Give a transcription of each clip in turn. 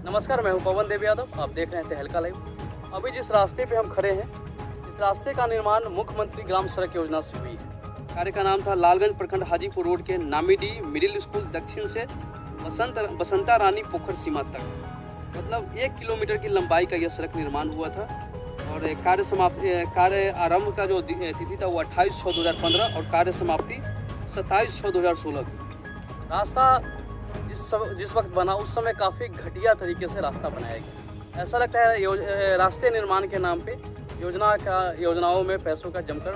नमस्कार, मैं हूं पवन देव यादव। आप देख रहे हैं तहलका लाइव। अभी जिस रास्ते पे हम खड़े हैं, इस रास्ते का निर्माण मुख्यमंत्री ग्राम सड़क योजना से हुई है। कार्य का नाम था लालगंज प्रखंड हाजीपुर रोड के नामीडी मिडिल स्कूल दक्षिण से बसंता रानी पोखर सीमा तक, मतलब 1 किलोमीटर की लंबाई का यह सड़क निर्माण हुआ था। और कार्य आरंभ का जो तिथि था वो 28/6/2015 और कार्य समाप्ति 27/6/2016 थी। रास्ता जिस वक्त बना उस समय काफ़ी घटिया तरीके से रास्ता बनाया गया। ऐसा लगता है रास्ते निर्माण के नाम पे योजनाओं में पैसों का जमकर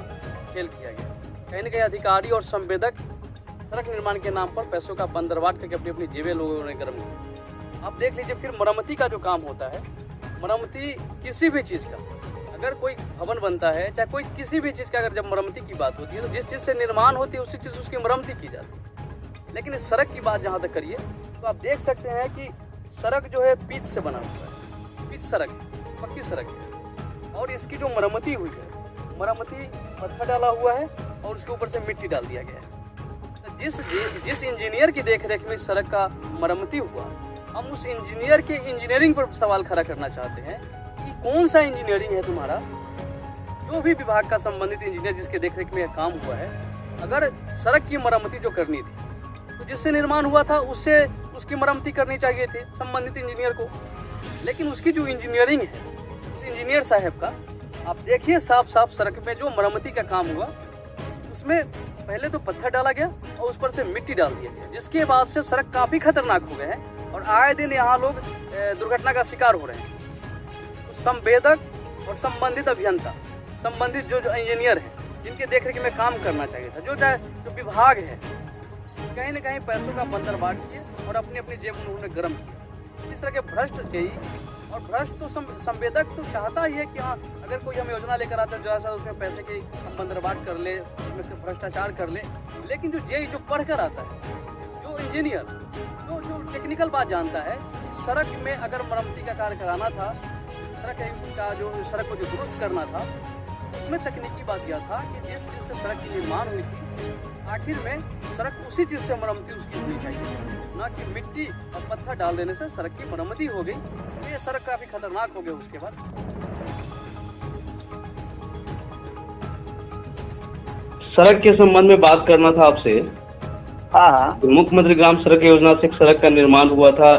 खेल किया गया। कहीं न कहीं अधिकारी और संवेदक सड़क निर्माण के नाम पर पैसों का बंदरवाट करके अपनी अपनी जेबें लोगों ने गर्म की। आप देख लीजिए, फिर मरम्मती का जो काम होता है, मरम्मती किसी भी चीज़ का, अगर कोई भवन बनता है चाहे कोई किसी भी चीज़ का, अगर जब मरम्मती की बात होती है तो जिस चीज़ से निर्माण होती है उसी चीज़ उसकी मरम्मती की जाती है। लेकिन इस सड़क की बात जहाँ तक करिए तो आप देख सकते हैं कि सड़क जो है पिच से बना हुआ है। पिच सड़क है, पक्की सड़क है, और इसकी जो मरम्मती हुई है, मरम्मती पत्थर डाला हुआ है और उसके ऊपर से मिट्टी डाल दिया गया है। तो जिस इंजीनियर की देखरेख में इस सड़क का मरम्मती हुआ, हम उस इंजीनियर के इंजीनियरिंग पर सवाल खड़ा करना चाहते हैं कि कौन सा इंजीनियरिंग है तुम्हारा। जो भी विभाग का संबंधित इंजीनियर जिसके देखरेख में यह काम हुआ है, अगर सड़क की मरम्मती जो करनी थी तो जिससे निर्माण हुआ था उसकी मरम्मती करनी चाहिए थी संबंधित इंजीनियर को। लेकिन उसकी जो इंजीनियरिंग है, उस इंजीनियर साहब का आप देखिए, साफ साफ सड़क में जो मरम्मती का काम हुआ उसमें पहले तो पत्थर डाला गया और उस पर से मिट्टी डाल दिया गया, जिसके बाद से सड़क काफ़ी खतरनाक हो गए हैं और आए दिन यहाँ लोग दुर्घटना का शिकार हो रहे हैं। तो संवेदक और संबंधित अभियंता, संबंधित जो इंजीनियर हैं, जिनके देखरेख में काम करना चाहिए था, जो विभाग है, कहीं न कहीं पैसों का बंदरवाट किए और अपनी अपनी जेब उन्होंने गर्म किया। इस तरह के भ्रष्ट चाहिए, और भ्रष्ट तो संवेदक तो चाहता ही है कि हाँ, अगर कोई हम योजना लेकर आता है ज़रा सा उसमें पैसे की हम बंदरवाट कर ले, उसमें भ्रष्टाचार कर ले। लेकिन जो जो पढ़ कर आता है, जो इंजीनियर जो टेक्निकल बात जानता है, सड़क में अगर मरम्मती का कार्य कराना था, सड़क को जो दुरुस्त करना था, उसमें तकनीकी बात यह था कि जिस चीज़ से सड़क की निर्माण हुई थी, आखिर में सड़क उसी चीज़ से मरम्मती उसकी होनी चाहिए, ना कि मिट्टी और पत्थर डाल देने से सड़क की मरम्मती हो गई। तो ये सड़क काफ़ी खतरनाक हो गई उसके बाद। सड़क के संबंध में बात करना था आपसे। हाँ, मुख्यमंत्री ग्राम सड़क योजना से एक सड़क का निर्माण हुआ था।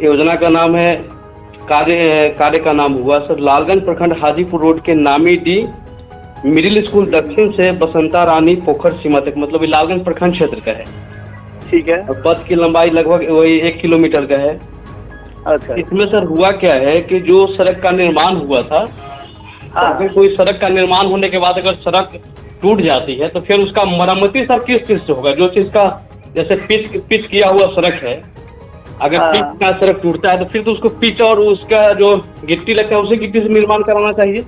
योजना का नाम है, कार्य का नाम हुआ सर लालगंज प्रखंड हाजीपुर रोड के नामीडी मिडिल स्कूल दक्षिण से बसंता रानी पोखर सीमा तक, मतलब ये लालगंज प्रखंड क्षेत्र का है। ठीक है। और पथ की लंबाई लगभग वही 1 किलोमीटर का है। अच्छा। इसमें सर हुआ क्या है कि जो सड़क का निर्माण हुआ था, अगर कोई सड़क का निर्माण होने के बाद अगर सड़क टूट जाती है तो फिर उसका मरम्मती सर किस चीज से होगा? जो चीज का जैसे पिच किया हुआ सड़क है, अगर पिच का सड़क टूटता है तो फिर तो उसको पिच और उसका जो गिट्टी लगता है उसी गिट्टी से निर्माण कराना चाहिए।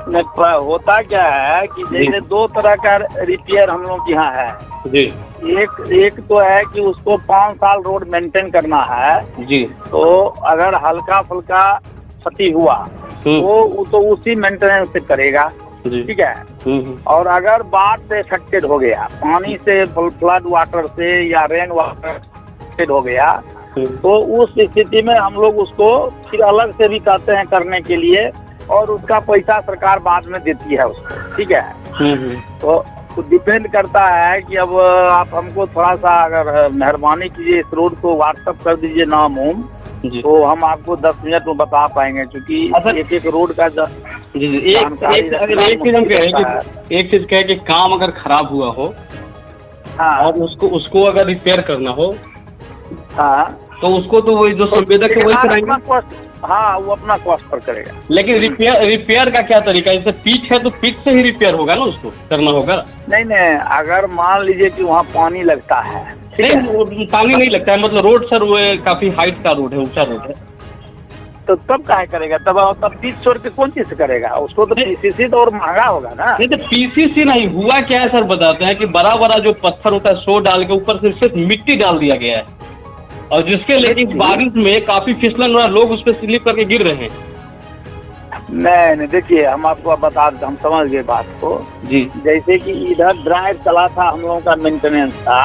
होता क्या है कि जैसे 2 तरह का रिपेयर हम लोग यहाँ है जी। एक तो है कि उसको 5 साल रोड मेंटेन करना है जी। तो अगर हल्का फुल्का क्षति हुआ तो उसी मेंटेनेंस से करेगा। ठीक है। और अगर बाढ़ से अफेक्टेड हो गया, पानी से, फ्लड वाटर से या रेन वाटर अफेक्टेड हो गया, तो उस स्थिति में हम लोग उसको फिर अलग से भी कहते हैं करने के लिए, और उसका पैसा सरकार बाद में देती है उसको। ठीक है। तो डिपेंड करता है कि अब आप हमको थोड़ा सा अगर मेहरबानी कीजिए, इस रोड को व्हाट्सअप कर दीजिए नाम तो हम आपको 10 मिनट में बता पाएंगे, क्योंकि एक रोड का एक चीज कहे कि काम अगर खराब हुआ हो और उसको अगर रिपेयर करना हो, तो उसको तो वही जो संवेदक है वही कराएंगे। हाँ, वो अपना कॉस्ट पर करेगा। लेकिन रिपेयर का क्या तरीका है? जैसे पिच है तो पिच से ही रिपेयर होगा ना, उसको करना होगा। नहीं, अगर मान लीजिए कि वहाँ पानी लगता है, नहीं पानी नहीं लगता है, मतलब रोड सर वो काफी हाइट का रोड है, ऊंचा रोड है, तो तब काहे करेगा? तब पिच छोड़ के कौन चीज से करेगा? उसको तो पीसीसी तो और महंगा होगा ना। नहीं तो पीसीसी नहीं हुआ क्या है सर, बताते हैं कि बड़ा बड़ा जो पत्थर होता है सो डाल के ऊपर से सिर्फ मिट्टी डाल दिया गया है, और जिसके लेकिन बारिश में काफी फिसलन हो रहा है, लोग उस पर स्लिप करके गिर रहे हैं। नहीं, देखिए हम आपको बता दें, हम समझ गए बात को जी। जैसे कि इधर ड्राइव चला था, हम लोगों का मेंटेनेंस था,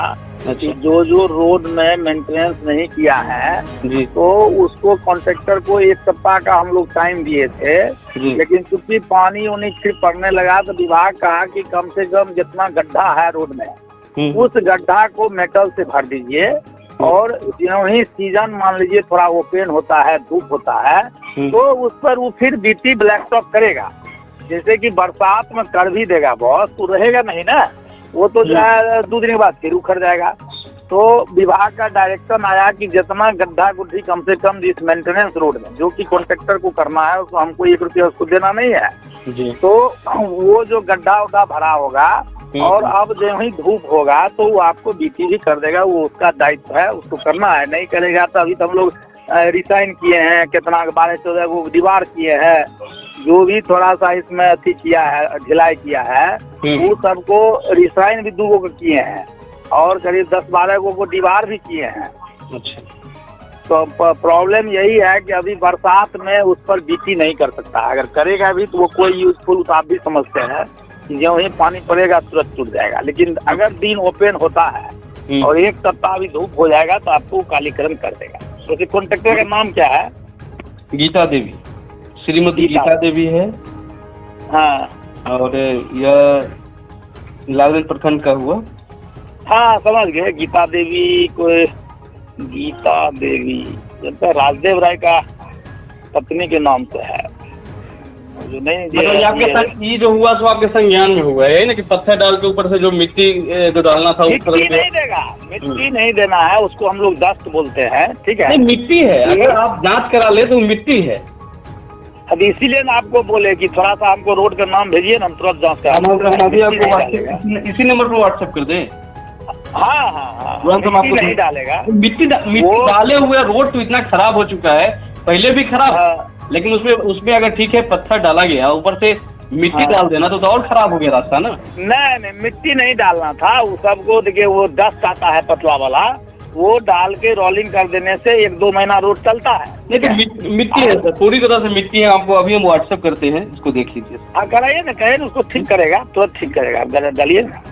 कि जो जो रोड में मेंटेनेंस नहीं किया है जी। तो उसको कॉन्ट्रेक्टर को 1 सप्ताह का हम लोग टाइम दिए थे, लेकिन चूंकि पानी उन्हीं फिर पड़ने लगा तो विभाग कहा कि कम से कम जितना गड्ढा है रोड में उस गड्ढा को मेटल से भर दीजिए, और ही सीजन मान लीजिए थोड़ा ओपन होता है, धूप होता है, तो उस पर वो फिर बीटी ब्लैक टॉप करेगा। जैसे कि बरसात में कर भी देगा बॉस, तो रहेगा नहीं ना, वो तो जो है 2 दिन के बाद फिर उखड़ जाएगा। तो विभाग का डायरेक्शन आया कि जितना गड्ढा गुड्ढी कम से कम इस मेंटेनेंस रोड में जो कि कॉन्ट्रेक्टर को करना है, उसको हमको 1 रुपया उसको देना नहीं है जी। तो वो जो गड्ढा उड्ढा भरा होगा और अब जो ही धूप होगा तो वो आपको बीटी भी कर देगा, वो उसका दायित्व है, उसको करना है। नहीं करेगा तो अभी तो हम लोग रिसाइन किए हैं, कितना 12-14 वो दीवार किए हैं, जो भी थोड़ा सा इसमें अथी किया है, ढिलाई किया है, वो सबको रिसाइन भी 2 को किए हैं और करीब 10-12 को दीवार भी किए हैं। अच्छा। तो प्रॉब्लम यही है कि अभी बरसात में उस पर बीटी नहीं कर सकता, अगर करेगा भी तो वो कोई यूजफुल, आप भी समझते हैं कि जो ही पानी पड़ेगा तुरंत टूट जाएगा। लेकिन अगर दिन ओपन होता है और 1 सप्ताह भी धूप हो जाएगा तो आपको कालीकरण कर देगा। तो कॉन्ट्रेक्टर का नाम क्या है? गीता देवी, श्रीमती गीता देवी है। हाँ, और यह लालगंज प्रखंड का हुआ। हाँ समझ गए, गीता देवी कोई गीता देवी राजदेव राय का पत्नी के नाम से है, जो नहीं मतलब आपके संग ये जो हुआ सो आपके संज्ञान में हुआ है ना, कि पत्थर डाल के ऊपर से जो मिट्टी जो डालना था मिट्टी नहीं देगा, मिट्टी नहीं देना है उसको, हम लोग डस्ट बोलते हैं, ठीक है। नहीं मिट्टी है, अगर आप जांच करा ले तो मिट्टी है। अब इसीलिए ना आपको बोले कि थोड़ा सा हमको रोड का नाम भेजिए ना, हम तुरंत जांच करा, इसी नंबर पर व्हाट्सएप कर दें। हाँ हाँ हाँ, मिट्टी नहीं डालेगा। मिट्टी डाले हुए रोड तो इतना खराब हो चुका है, पहले भी खराब, लेकिन उसमें अगर ठीक है पत्थर डाला गया, ऊपर से मिट्टी डाल देना तो और खराब हो गया रास्ता ना। नहीं, मिट्टी नहीं डालना था, वो सबको देखिए वो डस्ट आता है पतला वाला, वो डाल के रोलिंग कर देने से 1-2 महीना रोड चलता है। लेकिन मिट्टी है सर, पूरी तरह से मिट्टी है। आपको अभी हम व्हाट्सएप करते हैं, इसको देख लीजिए। हाँ कराइए ना, कहे ना, उसको ठीक करेगा, तुरंत ठीक करेगा, डालिए ना,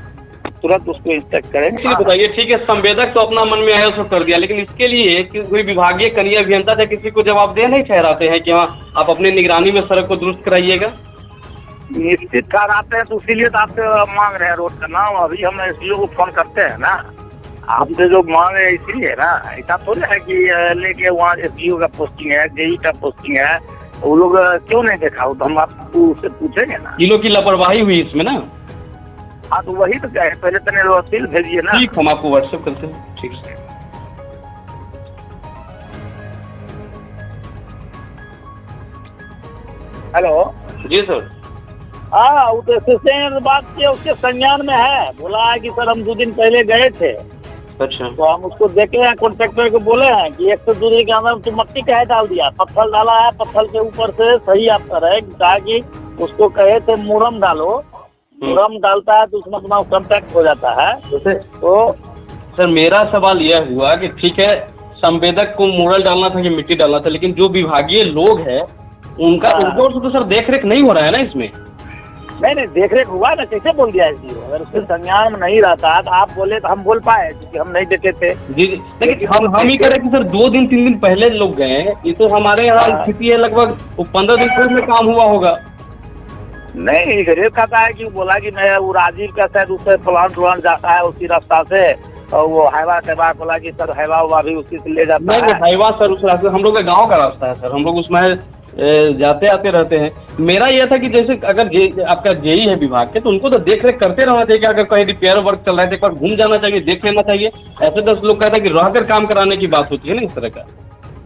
तुरंत उसको इंस्पेक्ट करेंगे। बताइए, ठीक है, संवेदक तो अपना मन में आया उसको कर दिया, लेकिन इसके लिए कोई विभागीय कनीय अभियंता या किसी को जवाबदेह नहीं ठहराते हैं कि हाँ आप अपने निगरानी में सड़क को दुरुस्त कराइएगा? निश्चित ठहराते हैं, तो इसीलिए तो आपसे मांग रहे हैं रोड का नाम। अभी हम एसडीओ को फोन करते हैं ना, आपसे जो मांग रहे हैं इसीलिए ना, ऐसा थोड़ी है कि लेके वहाँ एसडीओ का पोस्टिंग है, जेई का पोस्टिंग है, वो लोग क्यों नहीं देखा, तो हम आपको उससे पूछेंगे ना। किलो की लापरवाही हुई इसमें ना। हाँ तो वही तो क्या है, पहले तने वकील भेजिए ना। ठीक, हम आपको व्हाट्सएप करते हैं। ठीक है। हेलो जी सर। हाँ, वो तो एसोसिएशन बात किया, उसके संज्ञान में है, बोला है कि सर हम 2 दिन पहले गए थे। अच्छा। तो हम उसको देखे हैं, कॉन्ट्रैक्टर को बोले हैं कि 1 से 2 दिन के अंदर तुम मट्टी कहे डाल दिया, पत्थर डाला है, पत्थर के ऊपर से सही आप करे, ताकि उसको कहे थे मुरम डालो, मुरम डालता है तो उसमें अपना कॉन्टैक्ट हो जाता है। तो सर मेरा सवाल यह हुआ कि ठीक है, संवेदक को मुरल डालना था कि मिट्टी डालना था, लेकिन जो विभागीय लोग हैं उनका उनको तो सर देख रेख नहीं हो रहा है ना इसमें। नहीं, देख रेख हुआ ना, कैसे बोल दिया है, अगर उसके संज्ञान में नहीं रहता तो आप बोले तो हम बोल पाए, क्योंकि हम नहीं देखे थे। जी, लेकिन हम ही करें कि सर 2 दिन 3 दिन पहले लोग गए हैं, ये तो हमारे यहाँ स्थिति है लगभग 15 दिन पूर्व में काम हुआ होगा। नहीं, रेत कहता है कि बोला कि मैं वो राजीव का शायद उससे प्लांट जाता है उसी रास्ता से, और वो हाईवा बोला कि सर हाईवा भी उसी से ले जाता है। हाईवा सर उस रास्ते, हम लोग का गाँव का रास्ता है सर, हम लोग उसमें जाते आते रहते हैं। मेरा यह था कि जैसे अगर आपका जेई है विभाग के, तो उनको तो देख रेख करते रहना चाहिए कि अगर कहीं रिपेयर वर्क चल रहा है तो एक बार घूम जाना चाहिए, देख लेना चाहिए। ऐसे 10 लोग कहते हैं कि रहकर काम कराने की बात होती है ना इस तरह का।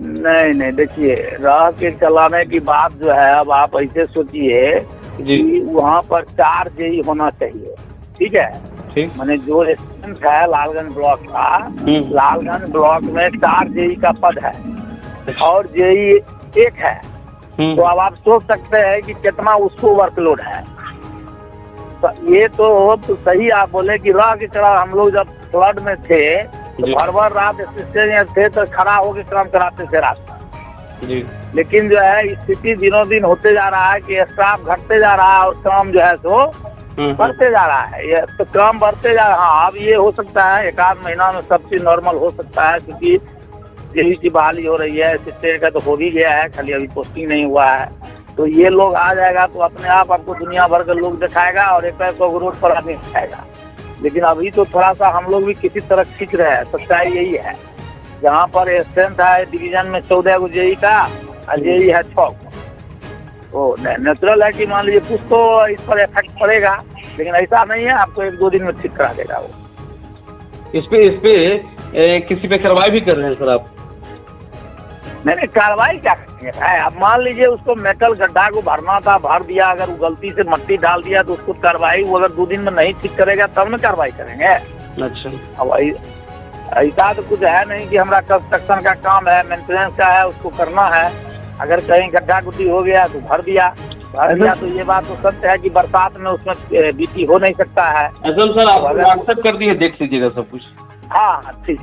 नहीं, देखिए रह के चलाने की बात जो है, अब आप ऐसे सोचिए कि वहाँ पर 4 जेई होना चाहिए, ठीक है। ठीक, मैंने जो स्टूडेंट है लालगंज ब्लॉक का, लालगंज ब्लॉक में 4 जेई का पद है और जेई 1 है, तो अब आप सोच सकते हैं कि कितना उसको वर्कलोड है। तो ये तो सही आप बोले कि रह के चला, हम लोग जब फ्लड में थे तो भर रात स्टेशन थे तो खड़ा होकर काम कराते थे रात में। लेकिन जो है स्थिति दिनों दिन होते जा रहा है कि स्टाफ घटते जा रहा है और काम जो है सो बढ़ते जा रहा है, ये तो काम बढ़ते जा रहा है। हाँ, अब ये हो सकता है 1 आध महीना में सब चीज नॉर्मल हो सकता है, क्योंकि जेई की बहाली हो रही है, असिस्टेंट का तो हो भी गया है, खाली अभी पोस्टिंग नहीं हुआ है। तो ये लोग आ जाएगा तो अपने आप आपको दुनिया भर के लोग दिखाएगा और एक को रोड पर आदमी दिखाएगा। लेकिन अभी तो थोड़ा सा हम लोग भी किसी तरह खींच रहे हैं, सच्चाई यही है। जहाँ पर स्ट्रेंथ है डिवीजन में 14 को जेई का और जेई है 6 को, तो नेचुरल है कि मान लीजिए कुछ तो इस पर इफेक्ट पड़ेगा, लेकिन ऐसा नहीं है आपको 1-2 दिन में ठीक करा देगा वो। इस पे किसी पे कार्रवाई भी कर रहे हैं सर आप? नहीं, कार्रवाई क्या करेंगे है? अब मान लीजिए उसको मेटल गड्ढा को भरना था, भर दिया, अगर वो गलती से मट्टी डाल दिया तो उसको कार्रवाई, वो अगर 2 दिन में नहीं ठीक करेगा तब ना कार्रवाई करेंगे। अच्छा, अब ऐसा तो कुछ है नहीं कि हमारा कंस्ट्रक्शन का काम है, मेंटेनेंस का है, उसको करना है। अगर कहीं गड्ढा गुड्ढी हो गया तो भर दिया, तो ये बात तो सत्य है कि बरसात में उसमें बीटी हो नहीं सकता है। सर आप व्हाट्सएप कर दिए, देख लीजिएगा सब कुछ। हाँ ठीक।